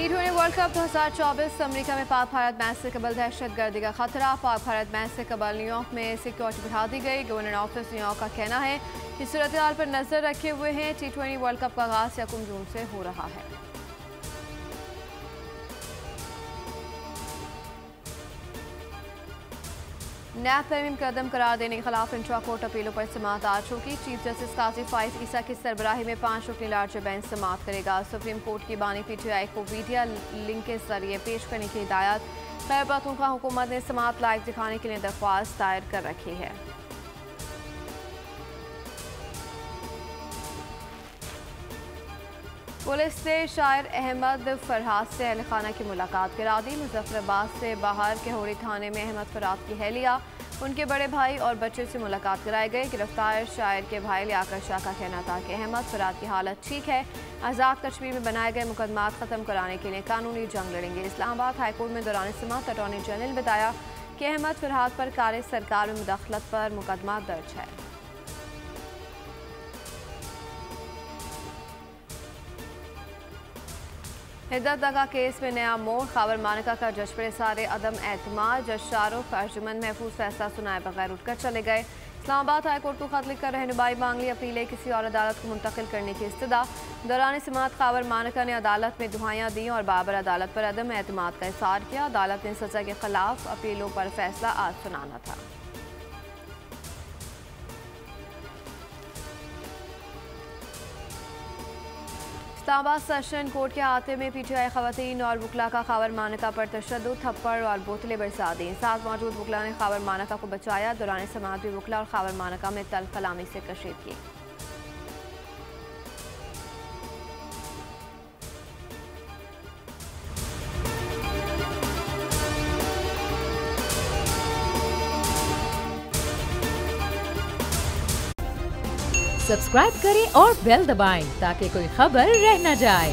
T20 world cup 2024 America में Pak Bharat match से कबल दहशतगर्दी का खतरा। पाक भारत मैच से कबल न्यूयॉर्क में सिक्योरिटी बढ़ा दी गई। गवर्नर ऑफिस न्यूयॉर्क का कहना है कि सूरत हाल पर नजर रखे हुए हैं। T20 वर्ल्ड कप का आगाज 1 जून से हो रहा है। नैब तरमीम कदम करार देने के खिलाफ इंट्रा कोर्ट अपीलों पर समाअत आज होगी। चीफ जस्टिस काजी फाइज ईसा की सरबराही में 5 रुकनी लार्जर बेंच समाअत करेगा। सुप्रीम कोर्ट की बानी PTI को मीडिया लिंक के जरिए पेश करने की हिदायत। खैबर पख्तूनख्वा हुकूमत ने समाअत लाइव दिखाने के लिए दरख्वास्त दायर कर रखी है। पुलिस ने शायर अहमद फरहाद से अहल खाना की मुलाकात करा दी। मुजफ्फराबाद से बाहर केहोरी थाने में अहमद फरहाद की अहलिया, उनके बड़े भाई और बच्चे से मुलाकात कराए गए। गिरफ्तार शायर के भाई लियाकत शाह का कहना था कि अहमद फरहाद की हालत ठीक है। आज़ाद कश्मीर में बनाए गए मुकदमात ख़त्म कराने के लिए कानूनी जंग लड़ेंगे। इस्लामाबाद हाईकोर्ट में दौरान समाअत अटॉर्नी जनरल ने बताया कि अहमद फरहाद पर कार सरकार में मुदाखलत पर मुकदमा दर्ज है। हिद्दत दगा केस में नया मोड़। खैबर मानिका का जज पर सारे अदम एतमाद। जज शाहरुख अर्जुमंद महफूज फैसला सुनाए बगैर उठकर चले गए। इस्लामाबाद हाईकोर्ट को खत लिखकर रहनुमाई मांग ली। अपीलें किसी और अदालत को मुंतकिल करने की इस्तदा। दौरान समाअत खैबर मानिका ने अदालत में दुहाइयाँ दी और बाबर अदालत पर अदम एतमाद का इज़हार किया। अदालत ने सजा के खिलाफ अपीलों पर फैसला आज सुनाना था। इस्लामाबाद सेशन कोर्ट के अहाते में PTI खवातीन और वकला का खैबर मानिका पर तशद्दुद, थप्पड़ और बोतलें बरसा दी। साथ मौजूद वकला ने खैबर मानिका को बचाया। दौरान समाअत भी वकला और खैबर मानिका में तल्ख कलामी से कशीद की। सब्सक्राइब करें और बेल दबाएं ताकि कोई खबर रह न जाए।